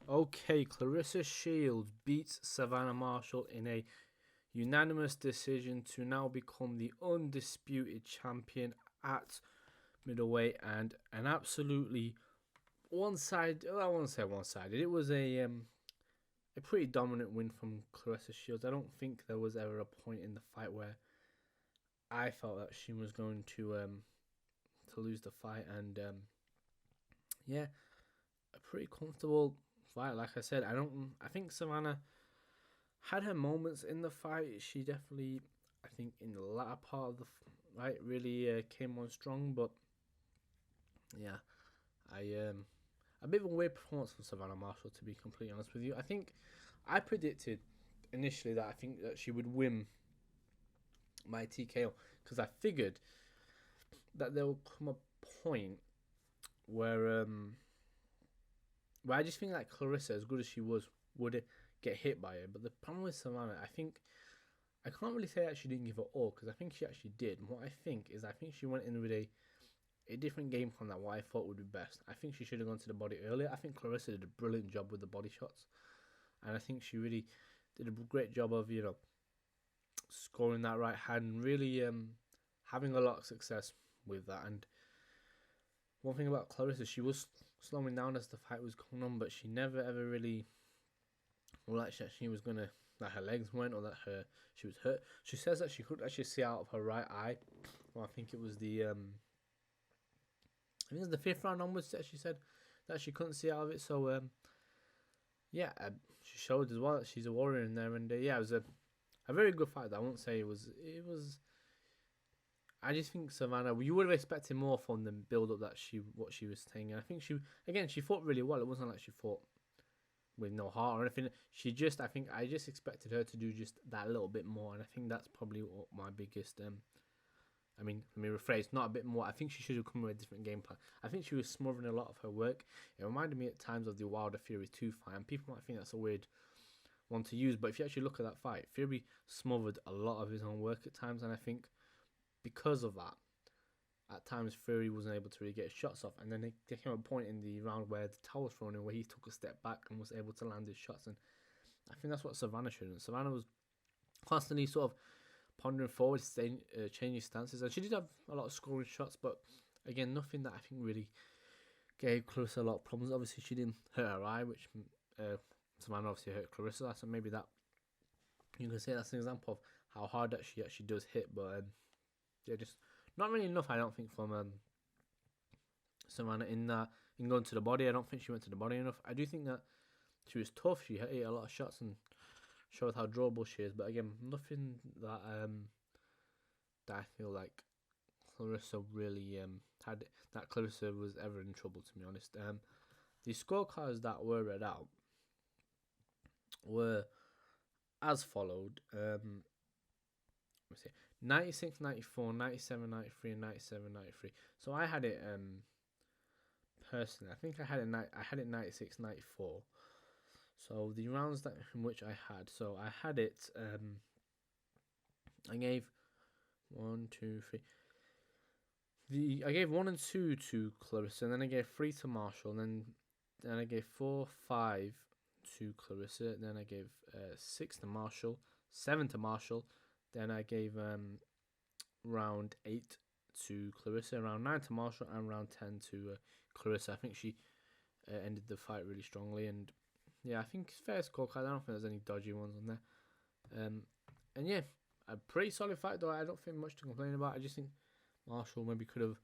Okay, Claressa Shields beats Savannah Marshall in a unanimous decision to now become the undisputed champion at middleweight, and an absolutely one-sided. I won't say one-sided. It was a pretty dominant win from Claressa Shields. I don't think there was ever a point in the fight where I felt that she was going to lose the fight, and yeah, a pretty comfortable fight. Like I said, I think Savannah had her moments in the fight. She definitely, I think, in the latter part of the fight, really came on strong. But yeah, I a bit of a weird performance from Savannah Marshall, to be completely honest with you. I think I predicted initially that I think that she would win my TKO, because I figured that there will come a point where I just think like Claressa, as good as she was, would get hit by it. But the problem with Savannah, I think I can't really say that she didn't give it all, because I think she actually did. And what I think is, I think she went in with a different game plan than what I thought would be best. I think she should have gone to the body earlier. I think Claressa did a brilliant job with the body shots, and I think she really did a great job of scoring that right hand and really having a lot of success with that. And one thing about Claressa, she was slowing down as the fight was going on, but she never ever really, well, like she was gonna, that her legs went, or that she was hurt. She says that she couldn't actually see out of her right eye. Well, I think it was I think it was the fifth round onwards that she said that she couldn't see out of it. So yeah, she showed as well that she's a warrior in there, and yeah, it was a very good fight. I won't say it was. It was. I just think Savannah, you would have expected more from the build up that what she was saying. And I think she fought really well. It wasn't like she fought with no heart or anything. I just expected her to do just that little bit more, and I think that's probably what my biggest let me rephrase, not a bit more. I think she should have come with a different game plan. I think she was smothering a lot of her work. It reminded me at times of the Wilder Fury 2 fight, and people might think that's a weird one to use, but if you actually look at that fight, Fury smothered a lot of his own work at times, and I think because of that, at times Fury wasn't able to really get his shots off, and then there came a point in the round where the towel was thrown in, where he took a step back and was able to land his shots, and I think that's what Savannah should have. Savannah was constantly sort of pondering forward, changing stances, and she did have a lot of scoring shots, but again, nothing that I think really gave Claressa a lot of problems. Obviously, she didn't hurt her eye, which Savannah obviously hurt Claressa, so maybe that you can say that's an example of how hard that she actually does hit, but yeah, just not really enough, I don't think, from Savannah in going to the body. I don't think she went to the body enough. I do think that she was tough. She hit a lot of shots and showed how drawable she is, but again, nothing that that I feel like Claressa really had, that Claressa was ever in trouble, to be honest. The scorecards that were read out were as followed. Let's see, 96, 94, 97, 93, and 97, 93. So I had it personally. I think I had it 96, 94. So the rounds that in which I had, so I had it. I gave 1, 2, 3. I gave 1 and 2 to Claressa, and then I gave 3 to Marshall, and then I gave 4, 5 to Claressa, then I gave 6 to Marshall, 7 to Marshall, then I gave round 8 to Claressa, round 9 to Marshall, and round 10 to Claressa. I think she ended the fight really strongly, and yeah, I think it's fair scorecard. I don't think there's any dodgy ones on there. And yeah, a pretty solid fight though. I don't think much to complain about. I just think Marshall maybe could have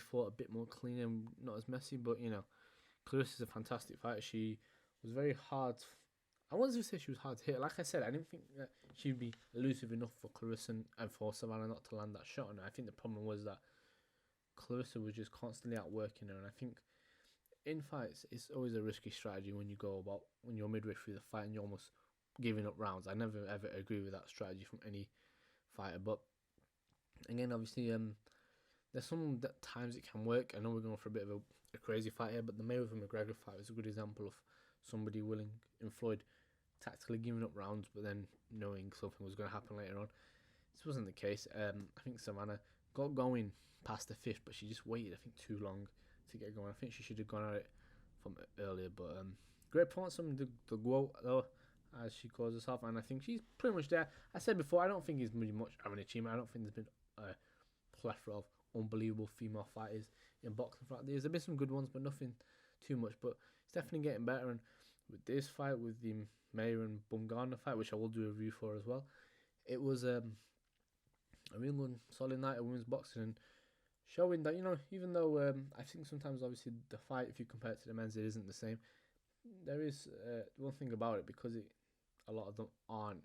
fought a bit more clean and not as messy. But Claressa's a fantastic fighter. She was very hard. I wasn't to say she was hard to hit. Like I said, I didn't think that she'd be elusive enough for Claressa and for Savannah not to land that shot. And I think the problem was that Claressa was just constantly outworking her. And I think in fights, it's always a risky strategy when you're midway through the fight and you're almost giving up rounds. I never ever agree with that strategy from any fighter. But again, obviously, there's some times it can work. I know we're going for a bit of a crazy fight here, but the Mayweather McGregor fight was a good example of somebody willing in Floyd tactically giving up rounds, but then knowing something was going to happen later on. This wasn't the case. I think Savannah got going past the fifth, but she just waited, I think, too long to get going. I think she should have gone at it from earlier. But great performance from the GWOAT though, as she calls herself, and I think she's pretty much there. I said before, I don't think it's really much of an achievement. I don't think there's been a plethora of unbelievable female fighters in boxing. There's been some good ones, but nothing too much. But it's definitely getting better. And with this fight, with the Mayer and Bumgarner fight, which I will do a review for as well, it was a real good, solid night of women's boxing, and showing that, even though I think sometimes obviously the fight, if you compare it to the men's, it isn't the same. There is one thing about it, because a lot of them aren't,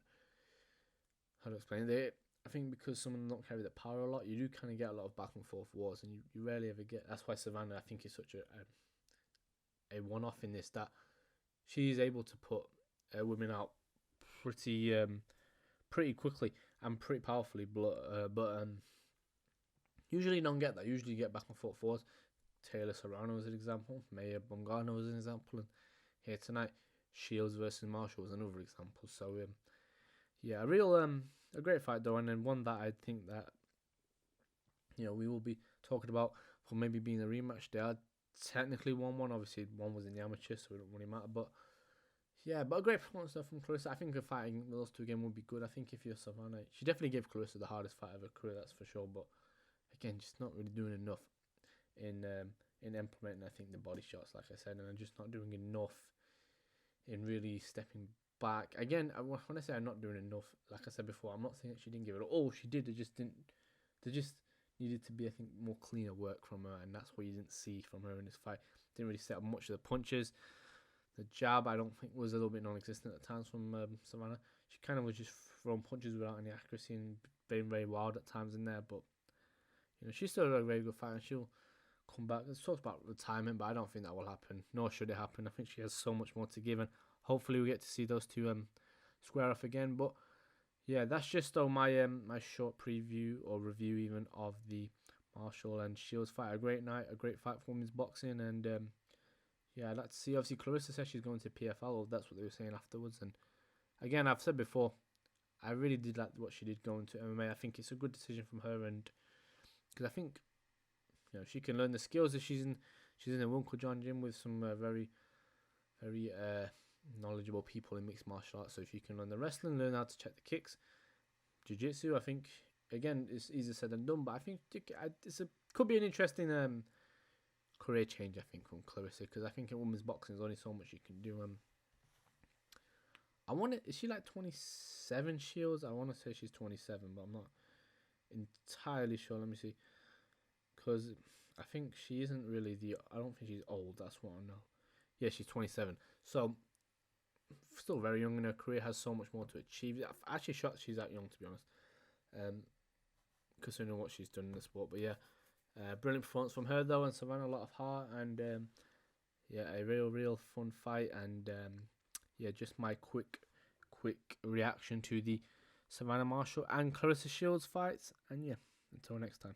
how to explain it, I think because some of them don't carry the power a lot, you do kind of get a lot of back and forth wars, and you rarely ever get. That's why Savannah, I think, is such a one-off in this, that she's able to put women out pretty quickly and pretty powerfully, but usually you don't get that. Usually you get back and forth wars. Taylor Serrano was an example, Mayer Bumgarner was an example, and here tonight Shields versus Marshall was another example. So yeah, a great fight though, and then one that I think that we will be talking about for maybe being a rematch. They are technically 1-1. Obviously, one was in the amateur, so it don't really matter. But yeah, but a great performance from Claressa. I think a fighting those two again would be good. I think if you're Savannah, she definitely gave Claressa the hardest fight of her career, that's for sure. But again, just not really doing enough in implementing, I think, the body shots, like I said, and I'm just not doing enough in really stepping back. Again, when I say I'm not doing enough, like I said before, I'm not saying that she didn't give it all. She did. It just didn't. There just needed to be, I think, more cleaner work from her, and that's what you didn't see from her in this fight. Didn't really set up much of the punches. The jab, I don't think, was a little bit non-existent at times from Savannah. She kind of was just throwing punches without any accuracy and being very wild at times in there. But she's still a very good fighter, and she'll come back. Let's talk about retirement, but I don't think that will happen, nor should it happen. I think she has so much more to give, and hopefully we get to see those two square off again. But yeah, that's just my my short preview or review even of the Marshall and Shields fight. A great night, a great fight for women's boxing, and yeah, I'd like to see. Obviously, Claressa says she's going to PFL, or that's what they were saying afterwards. And again, I've said before, I really did like what she did going to MMA. I think it's a good decision from her, and because I think she can learn the skills. That she's in a Winklejohn gym with some very knowledgeable people in mixed martial arts. So if you can learn the wrestling, learn how to check the kicks, jiu-jitsu, I think again it's easier said than done. But I think could be an interesting career change, I think, from Claressa, because I think in women's boxing there's only so much you can do. Is she like 27, Shields? I want to say she's 27, but I'm not entirely sure. Let me see, because I think she isn't really I don't think she's old. That's what I know. Yeah, she's 27. So still very young in her career. Has so much more to achieve. I'm actually shocked she's that young, to be honest. Considering what she's done in the sport. But yeah. Brilliant performance from her though, and Savannah, a lot of heart, and yeah, a real fun fight. And yeah, just my quick reaction to the Savannah Marshall and Claressa Shields fights. And yeah, until next time.